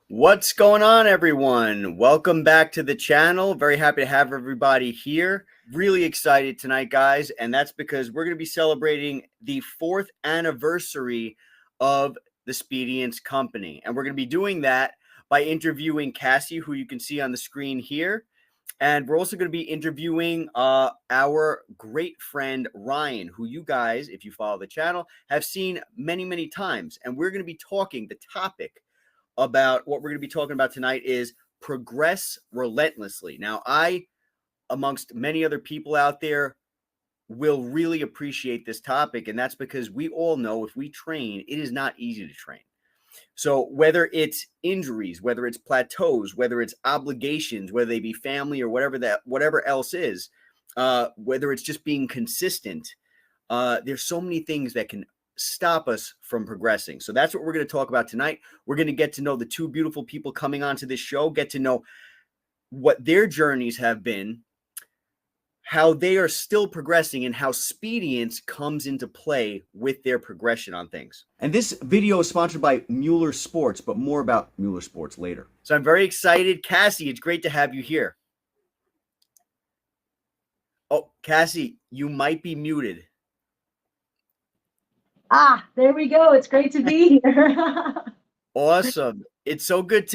What's going on, everyone? Welcome back to the channel. Very happy to have everybody here. Really excited tonight, guys, and that's because we're going to be celebrating the 4th anniversary of the Speedience Company, and we're going to be doing that by interviewing Cassie, who you can see on the screen here, and we're also going to be interviewing our great friend Ryan, who you guys, if you follow the channel, have seen many times, and we're going to be talking the topic about what we're going to be talking about tonight is progress relentlessly. Now, I, amongst many other people out there, will really appreciate this topic, and that's because we all know if we train, it is not easy to train. So whether it's injuries, whether it's plateaus, whether it's obligations, whether they be family or whatever else is, whether it's just being consistent, there's so many things that can stop us from progressing. So that's what we're going to talk about tonight. We're going to get to know the two beautiful people coming onto this show, get to know what their journeys have been, how they are still progressing, and how Speedience comes into play with their progression on things. And this video is sponsored by Mueller Sports, but more about Mueller Sports later. So I'm very excited. Cassie, it's great to have you here. Oh, Cassie, you might be muted. There we go. It's great to be here. Awesome. It's so good.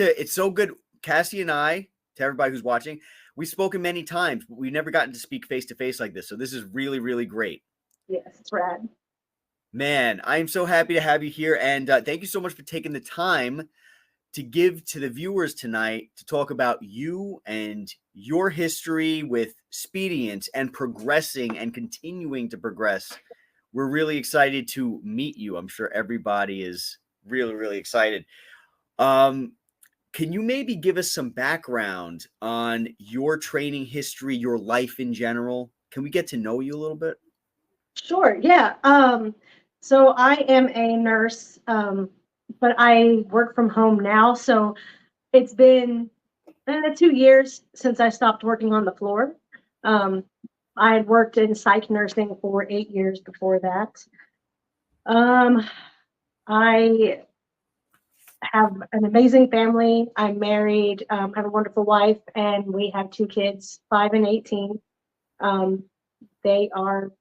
Cassie and I, to everybody who's watching, we've spoken many times, but we've never gotten to speak face to face like this. So this is really great. Yes, it's rad. Man, I am so happy to have you here. And thank you so much for taking the time to give to the viewers tonight to talk about you and your history with Speedience and progressing and continuing to progress. We're really excited to meet you. I'm sure everybody is really excited. Can you maybe give us some background on your training history, your life in general? Can we get to know you a little bit? Sure. Yeah. So I am a nurse, but I work from home now. So it's been 2 years since I stopped working on the floor. I had worked in psych nursing for 8 years before that. I have an amazing family. I'm married. I have a wonderful wife, and we have 2 kids, 5 and 18. They are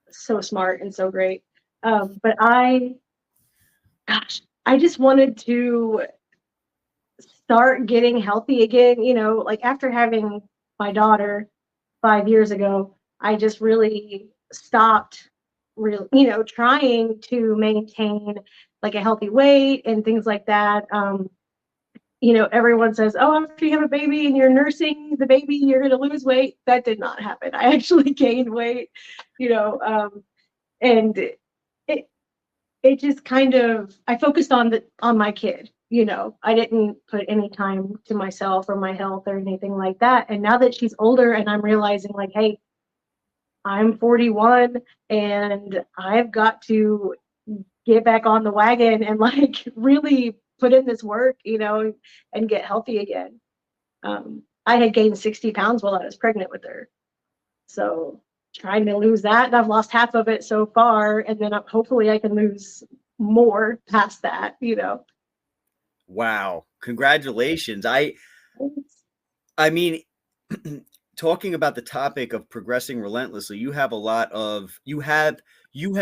so smart and so great. But I just wanted to start getting healthy again. Like after having my daughter 5 years ago, I just really stopped trying to maintain like a healthy weight and things like that. Everyone says, oh, after you have a baby and you're nursing the baby, you're going to lose weight. That did not happen. I actually gained weight, and it just kind of, I focused on my kid. I didn't put any time to myself or my health or anything like that. And now that she's older and I'm realizing like, hey, I'm 41 and I've got to get back on the wagon and like really put in this work, and get healthy again. I had gained 60 pounds while I was pregnant with her. So trying to lose that, and I've lost half of it so far. And then hopefully I can lose more past that, Wow. Congratulations. I mean, talking about the topic of progressing relentlessly, you have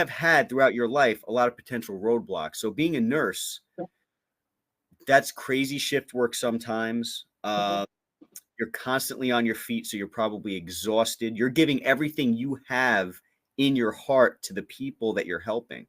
had throughout your life a lot of potential roadblocks. So being a nurse, that's crazy shift work sometimes. You're constantly on your feet, so you're probably exhausted. You're giving everything you have in your heart to the people that you're helping.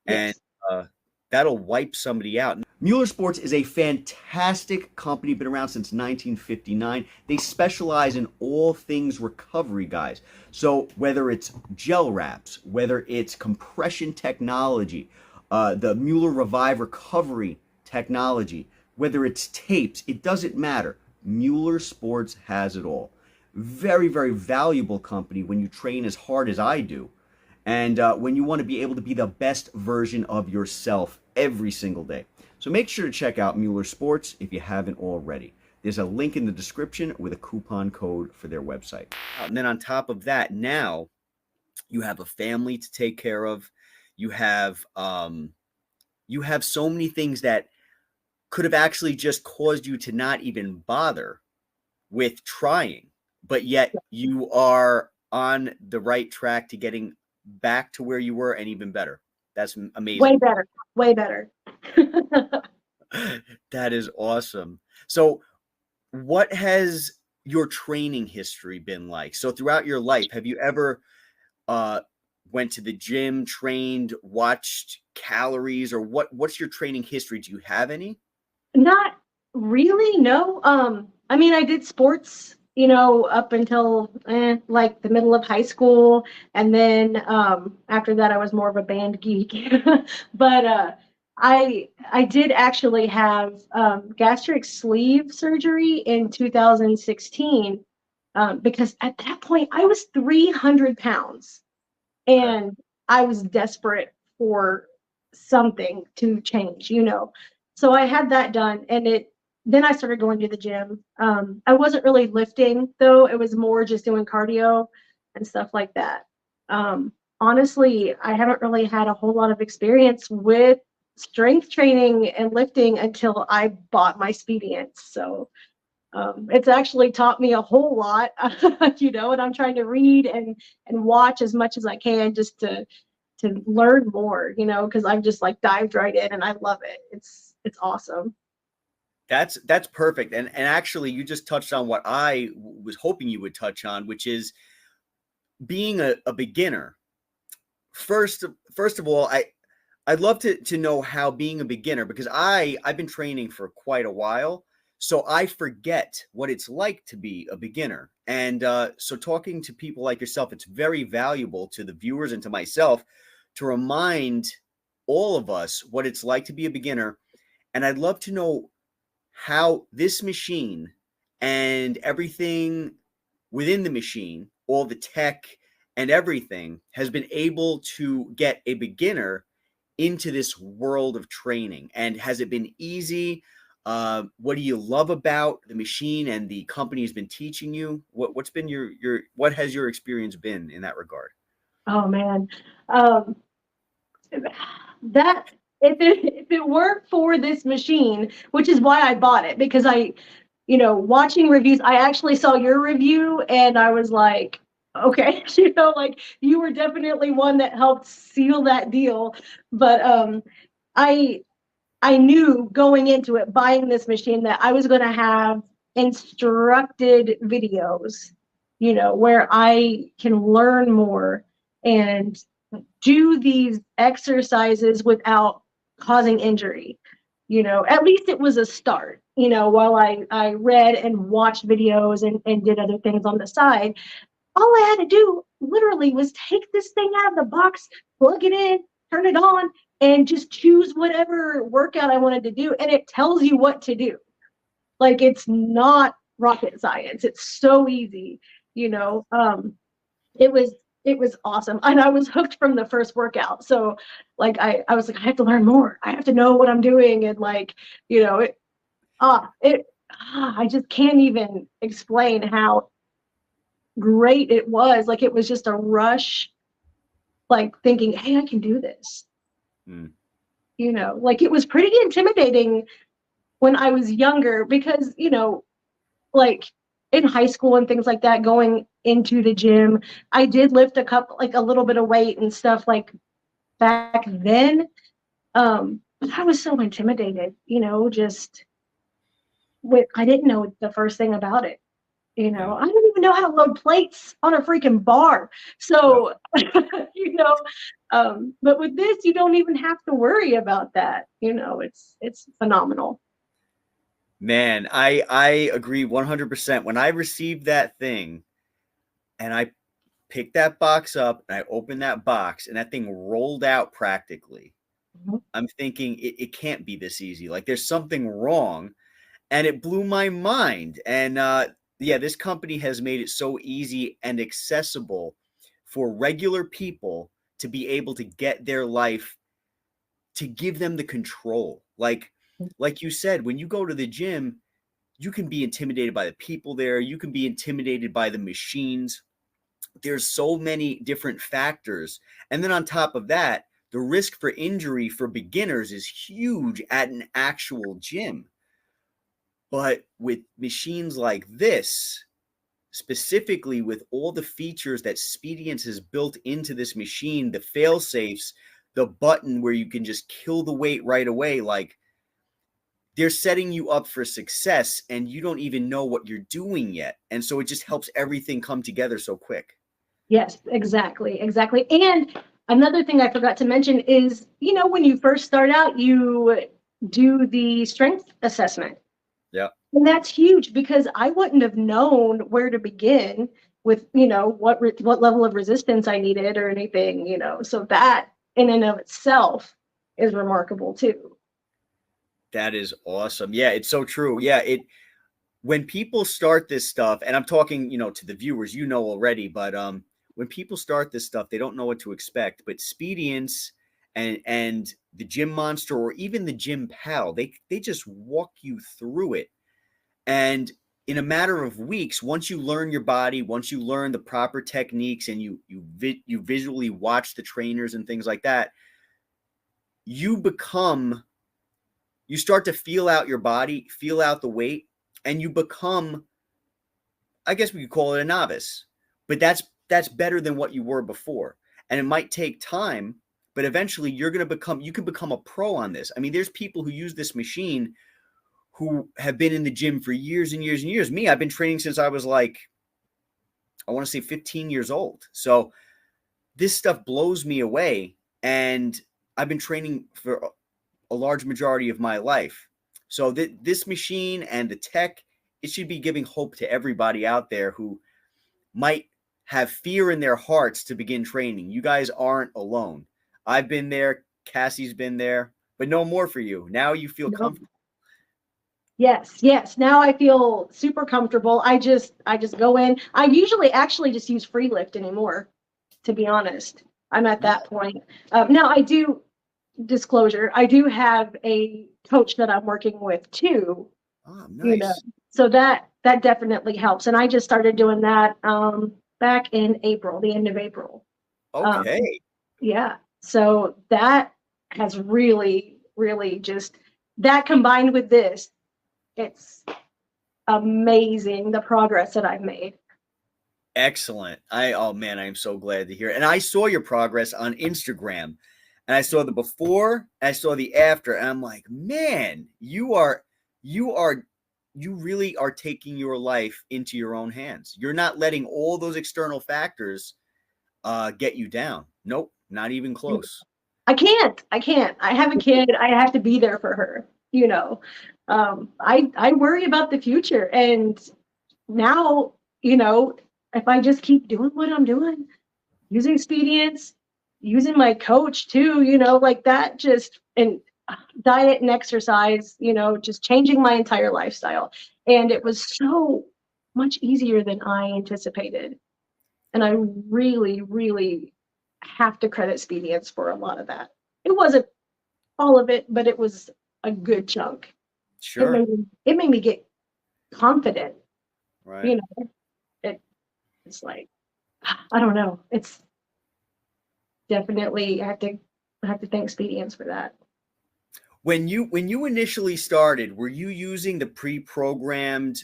Yes. And that'll wipe somebody out. Mueller Sports is a fantastic company, been around since 1959. They specialize in all things recovery, guys. So whether it's gel wraps, whether it's compression technology, the Mueller Revive recovery technology, whether it's tapes, it doesn't matter. Mueller Sports has it all. Very valuable company when you train as hard as I do. And when you want to be able to be the best version of yourself every single day. So make sure to check out Mueller Sports if you haven't already. There's a link in the description with a coupon code for their website. And then on top of that, now you have a family to take care of. You have so many things that could have actually just caused you to not even bother with trying, but yet you are on the right track to getting back to where you were and even better. That's Way amazing. better, way better. That is awesome. So, what has your training history been like? So, throughout your life, have you ever uh, went to the gym, trained, watched calories, or what's your training history? Do you have any? Not really, no. I mean, I did sports, up until like the middle of high school, and then after that, I was more of a band geek. But I did actually have gastric sleeve surgery in 2016 because at that point I was 300 pounds Okay. and I was desperate for something to change. So I had that done, and then I started going to the gym. I wasn't really lifting though; it was more just doing cardio and stuff like that. Honestly, I haven't really had a whole lot of experience with strength training and lifting until I bought my Spedients. So it's actually taught me a whole lot, and I'm trying to read and watch as much as I can just to learn more, because I've just like dived right in and I love it. It's awesome. That's perfect. And actually, you just touched on what I was hoping you would touch on, which is being a beginner. First of all, I'd love to know how being a beginner, because I've been training for quite a while, so I forget what it's like to be a beginner. And so talking to people like yourself, it's very valuable to the viewers and to myself to remind all of us what it's like to be a beginner. And I'd love to know how this machine and everything within the machine, all the tech and everything, has been able to get a beginner into this world of training. And has it been easy? What do you love about the machine and the company has been teaching you? What's been your what has your experience been in that regard? Oh man. Um, that if it weren't for this machine, which is why I bought it, because watching reviews, I actually saw your review and I was like, okay, like you were definitely one that helped seal that deal. But I I knew going into it, buying this machine, that I was going to have instructed videos, where I can learn more and do these exercises without causing injury. At least it was a start, while I read and watched videos and did other things on the side. All I had to do literally was take this thing out of the box, plug it in, turn it on, and just choose whatever workout I wanted to do. And it tells you what to do. Like, it's not rocket science. It's so easy, you know. It was it was awesome. And I was hooked from the first workout. So like I was like, I have to learn more. I have to know what I'm doing. And like, I just can't even explain how great it was. Like, it was just a rush, like thinking, hey, I can do this. Mm. Like, it was pretty intimidating when I was younger because, like in high school and things like that, going into the gym, I did lift a little bit of weight and stuff like back then. But I was so intimidated, just I didn't know the first thing about it. Yeah. I don't even know how to load plates on a freaking bar. Yep. So, you know, but with this, you don't even have to worry about that. It's phenomenal. Man, I agree 100%. When I received that thing and I picked that box up and I opened that box and that thing rolled out practically, Mhm. I'm thinking it can't be this easy. Like there's something wrong. And it blew my mind. And yeah, this company has made it so easy and accessible for regular people to be able to get their life, to give them the control. Like you said, when you go to the gym, you can be intimidated by the people there, you can be intimidated by the machines. There's so many different factors. And then on top of that, the risk for injury for beginners is huge at an actual gym. But with machines like this, specifically with all the features that Speediance has built into this machine, the fail safes, the button where you can just kill the weight right away, like they're setting you up for success and you don't even know what you're doing yet. And so it just helps everything come together so quick. Yes, exactly. And another thing I forgot to mention is, when you first start out, you do the strength assessment. Yeah. And that's huge because I wouldn't have known where to begin with, what level of resistance I needed or anything, So that in and of itself is remarkable too. That is awesome. Yeah, it's so true. Yeah, when people start this stuff, and I'm talking, to the viewers, already, but when people start this stuff, they don't know what to expect. But Speediance and the Gym Monster or even the Gym Pal, they just walk you through it. And in a matter of weeks, once you learn your body, once you learn the proper techniques, and you visually watch the trainers and things like that, you start to feel out your body, feel out the weight, and you become, I guess we could call it a novice, but that's better than what you were before. And it might take time, but eventually you can become a pro on this. I mean, there's people who use this machine who have been in the gym for years and years and years. Me, I've been training since I was like, I want to say 15 years old. So this stuff blows me away. And I've been training for a large majority of my life. So this machine and the tech, it should be giving hope to everybody out there who might have fear in their hearts to begin training. You guys aren't alone. I've been there. Cassie's been there, but no more for you. Now you feel comfortable. Yes. Now I feel super comfortable. I just go in. I usually actually just use free lift anymore, to be honest. I'm at that point. Now I do, disclosure, I do have a coach that I'm working with too. Oh, nice. So that definitely helps. And I just started doing that back in April, the end of April. Okay. Yeah. So that has really, really just, that combined with this, it's amazing the progress that I've made. Excellent. Oh man, I am so glad to hear it. And I saw your progress on Instagram, and I saw the before, and I saw the after, and I'm like, man, you really are taking your life into your own hands. You're not letting all those external factors get you down. Nope, not even close. I can't. I have a kid. I have to be there for her. I worry about the future, and now, if I just keep doing what I'm doing, using Speediance, using my coach too, like that, just, and diet and exercise, just changing my entire lifestyle. And it was so much easier than I anticipated. And I really, really have to credit Speediance for a lot of that. It wasn't all of it, but it was a good chunk. Sure. It made me get confident. Right. It's like, I don't know. It's definitely, I have to thank Speediance for that. When you initially started, were you using the pre-programmed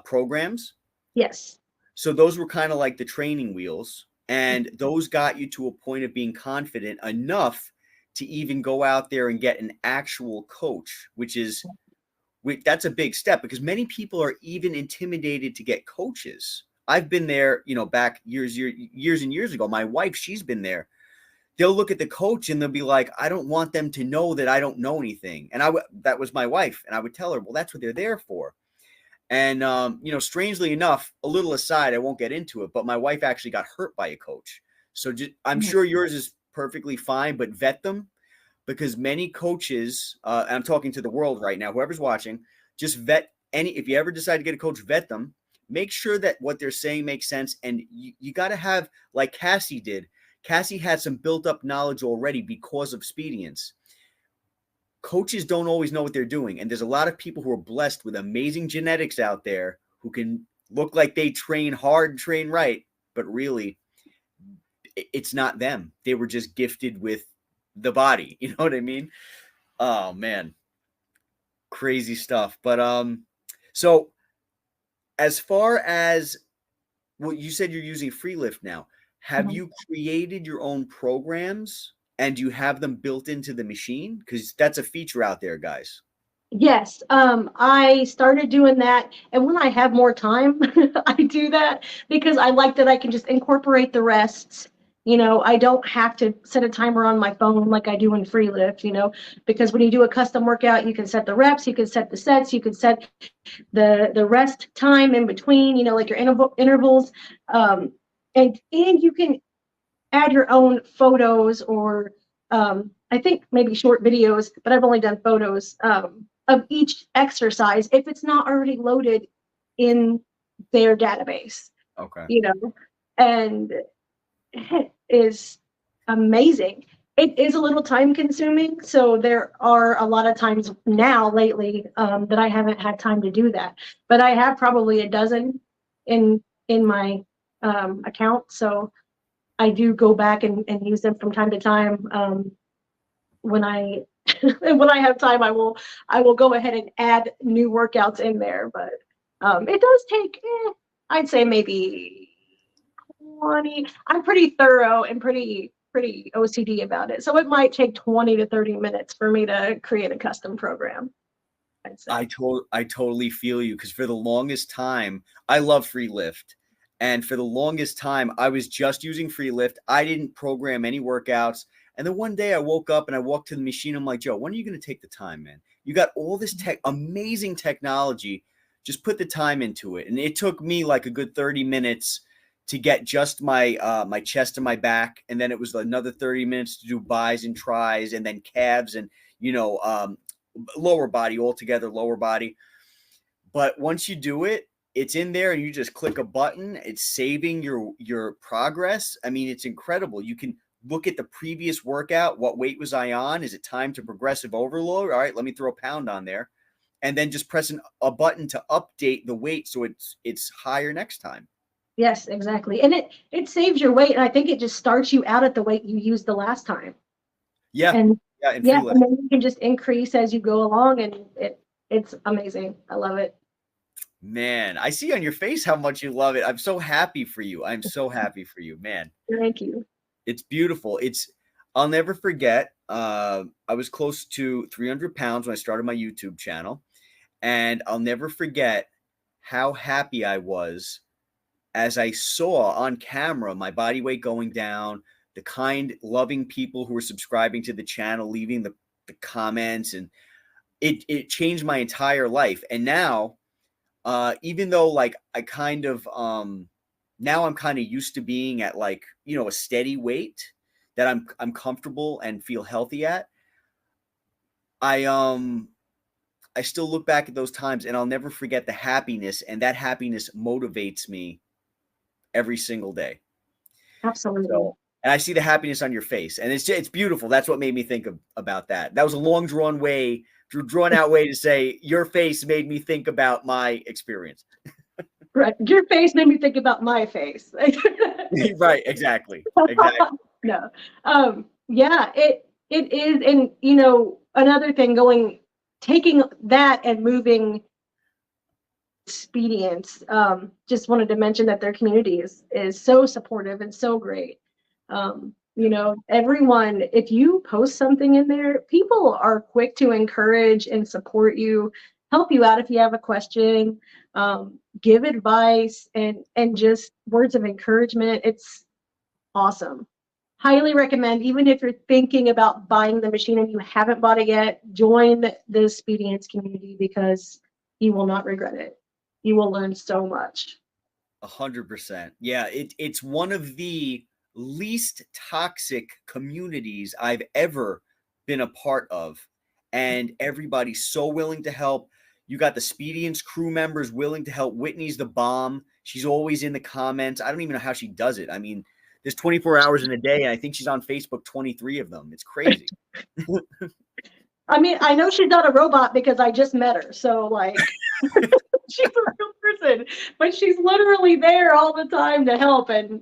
programs? Yes. So those were kind of like the training wheels, and those got you to a point of being confident enough to even go out there and get an actual coach, that's a big step, because many people are even intimidated to get coaches. I've been there, back years and years ago. My wife, she's been there. They'll look at the coach and they'll be like, I don't want them to know that I don't know anything. And that was my wife. And I would tell her, well, that's what they're there for. And, strangely enough, a little aside, I won't get into it, but my wife actually got hurt by a coach. So I'm sure yours is perfectly fine, but vet them, because many coaches, and I'm talking to the world right now, whoever's watching, just vet if you ever decide to get a coach, vet them, make sure that what they're saying makes sense. And you got to have, like Cassie did. Cassie had some built up knowledge already because of Speediance. Coaches don't always know what they're doing. And there's a lot of people who are blessed with amazing genetics out there who can look like they train hard, train right, but really it's not them. They were just gifted with the body. You know what I mean? Oh man, crazy stuff. But so as far as well, you said you're using Freelift now. Have Mhm. you created your own programs and you have them built into the machine? Because that's a feature out there, guys. Yes, I started doing that, and when I have more time, I do that because I like that I can just incorporate the rests. You know, I don't have to set a timer on my phone like I do in free lift, you know, because when you do a custom workout, you can set the reps, you can set the sets, you can set the rest time in between, you know, like your intervals, um, and you can add your own photos or I think maybe short videos, but I've only done photos of each exercise if it's not already loaded in their database, Okay. you know, and it is amazing. It is a little time consuming, so there are a lot of times now lately that I haven't had time to do that, but I have probably a dozen in my account, so I do go back and use them from time to time. When I when I have time, I will go ahead and add new workouts in there. But it does take, I'd say maybe 20. I'm pretty thorough and pretty OCD about it, so it might take 20 to 30 minutes for me to create a custom program, I'd say. I totally feel you because for the longest time, I love free lift. And for the longest time, I was just using free lift. I didn't program any workouts. And then one day I woke up and I walked to the machine. I'm like, Joe, when are you going to take the time, man? You got all this amazing technology. Just put the time into it. And it took me like a good 30 minutes to get just my chest and my back. And then it was another 30 minutes to do buys and tries and then calves and, you know, lower body altogether, lower body. But once you do it, it's in there and you just click a button. It's saving your progress. I mean, it's incredible. You can look at the previous workout. What weight was I on? Is it time to progressive overload? All right, let me throw a pound on there. And then just pressing a button to update the weight so it's higher next time. Yes, exactly, and it saves your weight, and I think it just starts you out at the weight you used the last time. Yeah. And Yeah, in free yeah, lift. and then you can just increase as you go along, and it's amazing. I love it. Man, I see on your face how much you love it. I'm so happy for you. I'm so happy for you, man. Thank you. It's beautiful. I'll never forget. I was close to 300 pounds when I started my YouTube channel, and I'll never forget how happy I was as I saw on camera my body weight going down, the kind, loving people who were subscribing to the channel, leaving the comments, and it changed my entire life. And now, even though like I kind of now I'm kind of used to being at like, you know, a steady weight that I'm comfortable and feel healthy at. I I still look back at those times and I'll never forget the happiness, and that happiness motivates me every single day. Absolutely. So, and I see the happiness on your face, and it's beautiful. That's what made me think about that. That was a drawn out way to say your face made me think about my experience. Right. Your face made me think about my face. Right, exactly. No. Yeah, it is, and you know, another thing taking that and moving expedience. Just wanted to mention that their community is so supportive and so great. You know, everyone, if you post something in there, people are quick to encourage and support you, help you out if you have a question, give advice and just words of encouragement. It's awesome. Highly recommend, even if you're thinking about buying the machine and you haven't bought it yet, join the Expedience community because you will not regret it. You will learn so much. 100%. Yeah, it's one of the least toxic communities I've ever been a part of. And everybody's so willing to help. You got the Spediance crew members willing to help. Whitney's the bomb. She's always in the comments. I don't even know how she does it. I mean, there's 24 hours in a day, and I think she's on Facebook 23 of them. It's crazy. I mean, I know she's not a robot because I just met her. So, like, she's a real person, but she's literally there all the time to help. And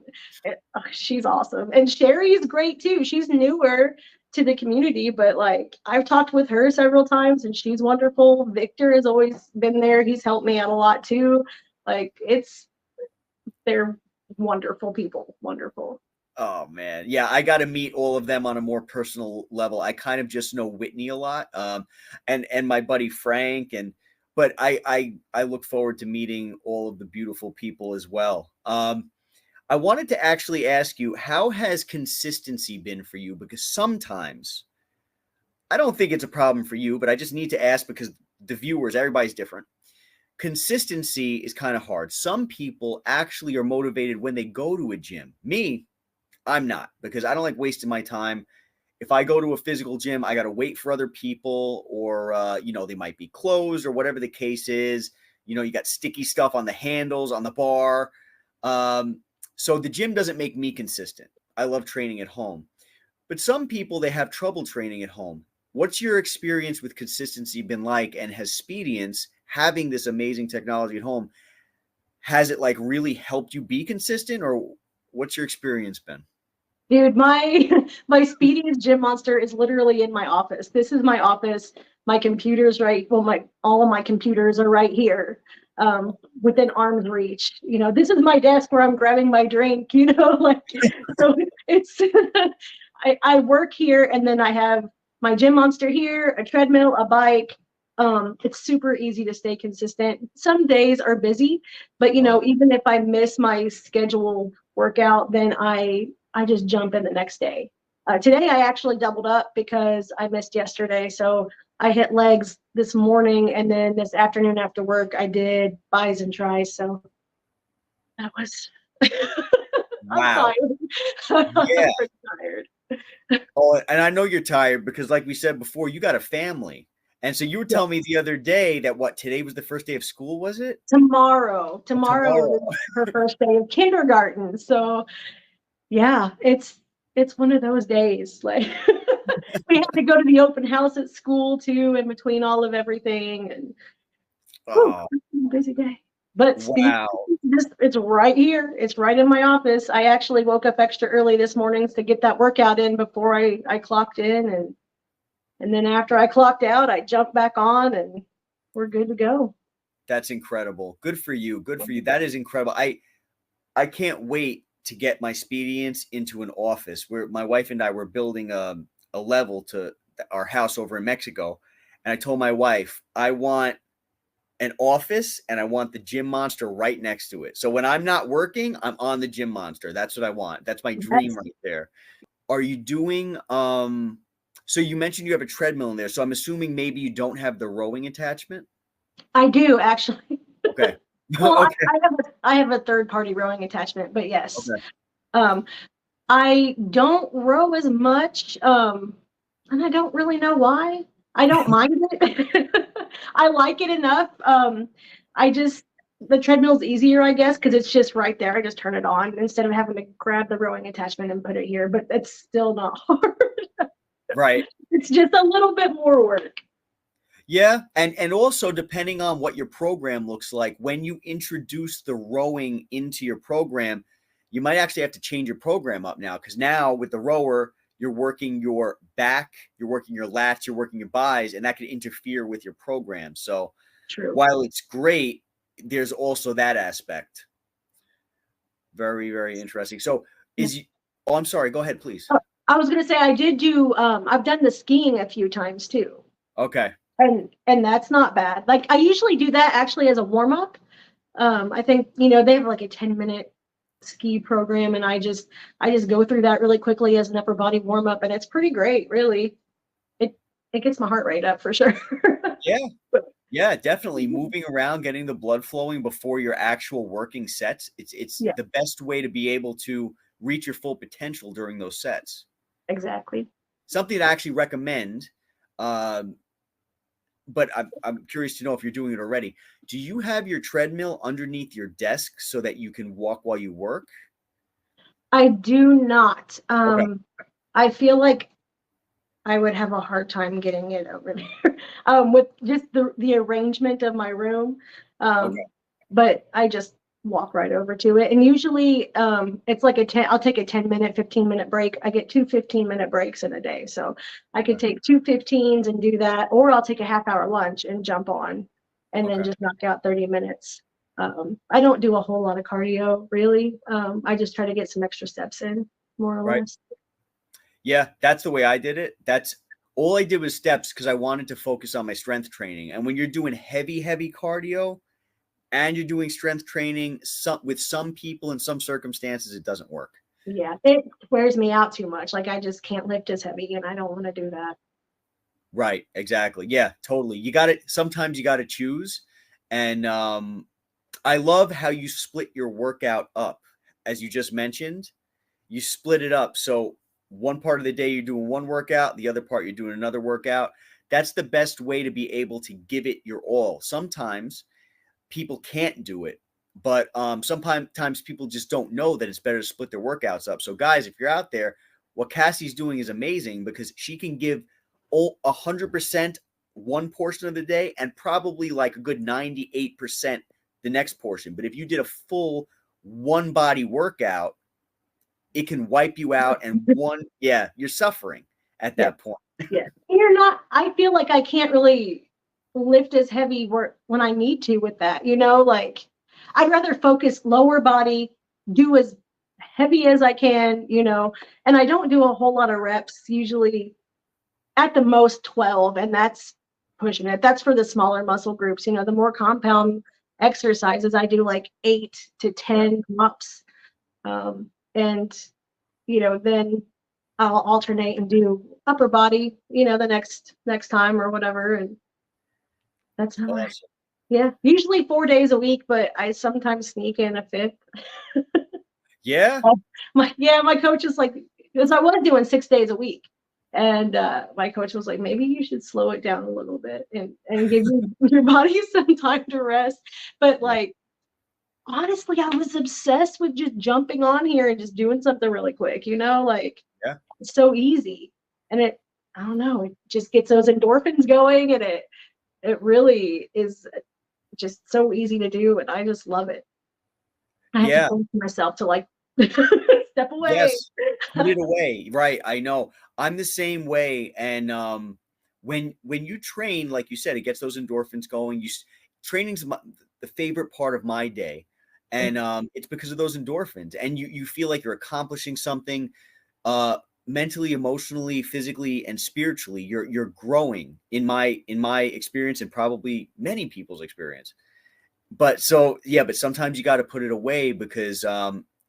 she's awesome. And Sherry's great too. She's newer to the community, but like I've talked with her several times and she's wonderful. Victor has always been there. He's helped me out a lot too. Like they're wonderful people. Wonderful. Oh man, yeah, I got to meet all of them on a more personal level. I kind of just know Whitney a lot, and my buddy Frank, but I look forward to meeting all of the beautiful people as well. I wanted to actually ask you, how has consistency been for you? Because sometimes I don't think it's a problem for you, but I just need to ask because the viewers, everybody's different. Consistency is kind of hard. Some people actually are motivated when they go to a gym. Me, I'm not, because I don't like wasting my time. If I go to a physical gym, I got to wait for other people, or, they might be closed or whatever the case is. You got sticky stuff on the handles, on the bar. So the gym doesn't make me consistent. I love training at home. But some people, they have trouble training at home. What's your experience with consistency been like? And has Speedience, having this amazing technology at home, has it like really helped you be consistent, or what's your experience been? Dude, my Speediest Gym Monster is literally in my office. This is my office. My computer's all of my computers are right here, within arm's reach. This is my desk where I'm grabbing my drink, like, so it's, I work here and then I have my Gym Monster here, a treadmill, a bike. It's super easy to stay consistent. Some days are busy, but even if I miss my scheduled workout, then I just jump in the next day. Today I actually doubled up because I missed yesterday. So I hit legs this morning, and then this afternoon after work I did bis and tris. So that was Wow. I'm tired. Yeah. I'm tired. Oh, and I know you're tired because, like we said before, you got a family. And so you were telling me the other day that today was the first day of school, was it? Tomorrow is her first day of kindergarten. So yeah, it's one of those days. Like we have to go to the open house at school too, in between all of everything, and busy day. But wow. It's right here. It's right in my office. I actually woke up extra early this morning to get that workout in before I clocked in, and then after I clocked out, I jumped back on, and we're good to go. That's incredible. Good for you. Good for you. That is incredible. I can't wait to get my Speedience into an office. Where my wife and I were building a level to our house over in Mexico. And I told my wife, I want an office and I want the Gym Monster right next to it. So when I'm not working, I'm on the Gym Monster. That's what I want. That's my dream right there. Are you doing, so you mentioned you have a treadmill in there. So I'm assuming maybe you don't have the rowing attachment? I do, actually. Okay. Well, okay. I have a third-party rowing attachment, but yes. Okay. I don't row as much, and I don't really know why. I don't mind it. I like it enough. The treadmill's easier, I guess, because it's just right there. I just turn it on instead of having to grab the rowing attachment and put it here, but it's still not hard. Right. It's just a little bit more work. Yeah, and also depending on what your program looks like, when you introduce the rowing into your program, you might actually have to change your program up now, because now with the rower, you're working your back, you're working your lats, you're working your bis, and that can interfere with your program. So True. While it's great, there's also that aspect. Very, very interesting. So oh, I'm sorry. Go ahead, please. I was going to say I did do, I've done the skiing a few times too. Okay. And that's not bad. Like I usually do that actually as a warm up. I think, they have like a 10-minute ski program, and I just go through that really quickly as an upper body warm up, and it's pretty great, really. It gets my heart rate up for sure. Yeah. Yeah, definitely. Moving around, getting the blood flowing before your actual working sets. It's the best way to be able to reach your full potential during those sets. Exactly. Something I actually recommend, but I'm curious to know if you're doing it already. Do you have your treadmill underneath your desk so that you can walk while you work? I do not. Okay. I feel like I would have a hard time getting it over there with just the arrangement of my room. Okay. But I just walk right over to it. And usually it's like I'll take a 10-minute, 15-minute break. I get two 15-minute breaks in a day. So I could take two 15s and do that, or I'll take a half-hour lunch and jump on and then just knock out 30 minutes. I don't do a whole lot of cardio, really. I just try to get some extra steps in, more or less. Yeah, that's the way I did it. That's all I did was steps because I wanted to focus on my strength training. And when you're doing heavy cardio and you're doing strength training, with some people in some circumstances, it doesn't work. Yeah, it wears me out too much. Like I just can't lift as heavy, and I don't want to do that. Right, exactly. Yeah, totally. Sometimes you got to choose. And I love how you split your workout up. As you just mentioned, you split it up. So one part of the day you're doing one workout, the other part you're doing another workout. That's the best way to be able to give it your all. Sometimes people can't do it, but sometimes people just don't know that it's better to split their workouts up. So guys, if you're out there, what Cassie's doing is amazing because she can give 100% one portion of the day and probably like a good 98% the next portion. But if you did a full one body workout, it can wipe you out and you're suffering at that point. Yeah. I feel like I can't really lift as heavy when I need to with that, like I'd rather focus lower body, do as heavy as I can, and I don't do a whole lot of reps, usually at the most 12, and that's pushing it. That's for the smaller muscle groups. The more compound exercises I do, like 8 to 10 ups, and then I'll alternate and do upper body, the next time or whatever. And that's how usually 4 days a week, but I sometimes sneak in a fifth. Yeah. My coach is like, because I was doing 6 days a week. And my coach was like, maybe you should slow it down a little bit and give your body some time to rest. But like, honestly, I was obsessed with just jumping on here and just doing something really quick, it's so easy. And I don't know, it just gets those endorphins going, and it really is just so easy to do, and I just love it. I have to force myself to like step away. Yes, put it away. Right, I know. I'm the same way. And when you train, like you said, it gets those endorphins going. Training's the favorite part of my day, and it's because of those endorphins. And you feel like you're accomplishing something. Mentally, emotionally, physically, and spiritually, you're growing in my experience, and probably many people's experience. But sometimes you got to put it away because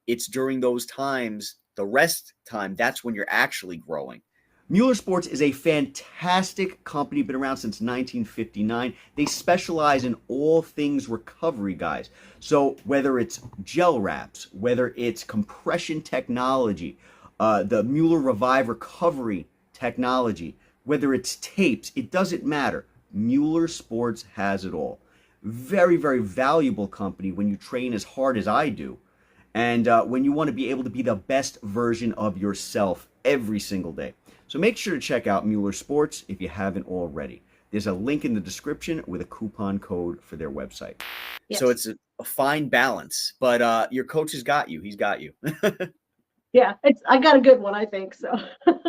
it's during those times, the rest time, that's when you're actually growing. Mueller Sports is a fantastic company, been around since 1959. They specialize in all things recovery, guys. So whether it's gel wraps, whether it's compression technology, the Mueller Revive recovery technology, whether it's tapes, it doesn't matter. Mueller Sports has it all. Very, very valuable company when you train as hard as I do. And when you want to be able to be the best version of yourself every single day. So make sure to check out Mueller Sports if you haven't already. There's a link in the description with a coupon code for their website. Yes. So it's a fine balance, but your coach has got you. He's got you. Yeah, I got a good one, I think. So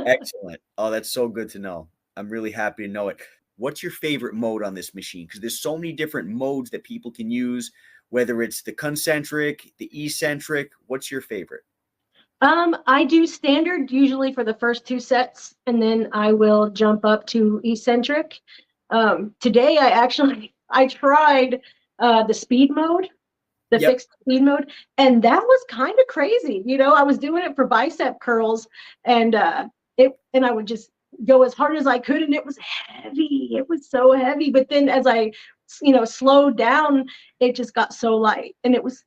excellent. Oh, that's so good to know. I'm really happy to know it. What's your favorite mode on this machine? Because there's so many different modes that people can use, whether it's the concentric, the eccentric. What's your favorite? I do standard usually for the first 2 sets, and then I will jump up to eccentric. Today I tried the speed mode, the fixed speed mode, and that was kind of crazy. I was doing it for bicep curls, and I would just go as hard as I could, and it was heavy. It was so heavy. But then as I slowed down, it just got so light, and it was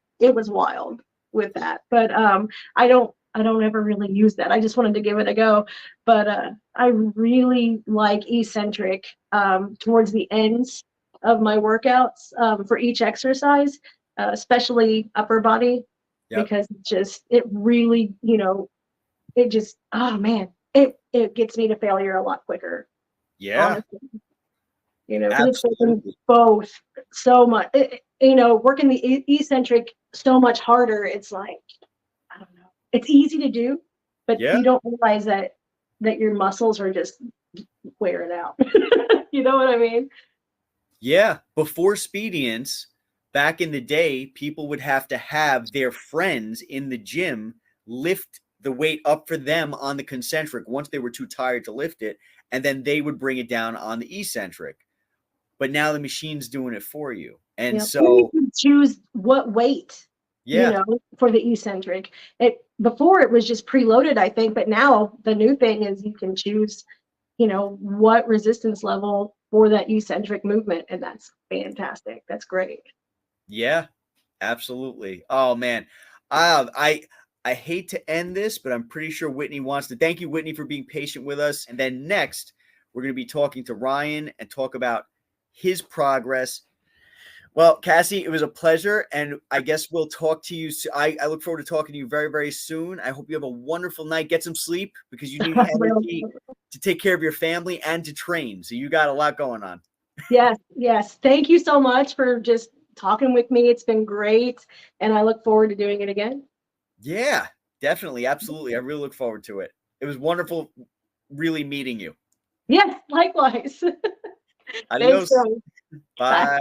wild with that. But I don't ever really use that. I just wanted to give it a go. But I really like eccentric towards the ends of my workouts for each exercise, especially upper body, because it really, it just, oh man, it gets me to failure a lot quicker. Yeah. Honestly. Because it's taken both so much. working the eccentric so much harder. It's like, I don't know. It's easy to do, but Yeah. you don't realize that your muscles are just wearing out. You know what I mean? Yeah. Before Spedients, back in the day, people would have to have their friends in the gym lift the weight up for them on the concentric once they were too tired to lift it, and then they would bring it down on the eccentric. But now the machine's doing it for you. And Yeah. You so, can choose what weight, yeah, for the eccentric. Before it was just preloaded, I think, but now the new thing is you can choose, what resistance level for that eccentric movement, and that's fantastic. That's great. yeah, absolutely. Oh man, I hate to end this, but I'm pretty sure Whitney wants to. Thank you, Whitney, for being patient with us. And then next, we're going to be talking to Ryan and talk about his progress. Well, Cassie, it was a pleasure, and I guess we'll talk to you. I look forward to talking to you very, very soon. I hope you have a wonderful night. Get some sleep because you need energy to take care of your family and to train. So you got a lot going on. Yes, yes. Thank you so much for just talking with me. It's been great, and I look forward to doing it again. Yeah, definitely. Absolutely. I really look forward to it. It was wonderful really meeting you. Yes, likewise. Thanks, Adios. Joey. Bye. Bye.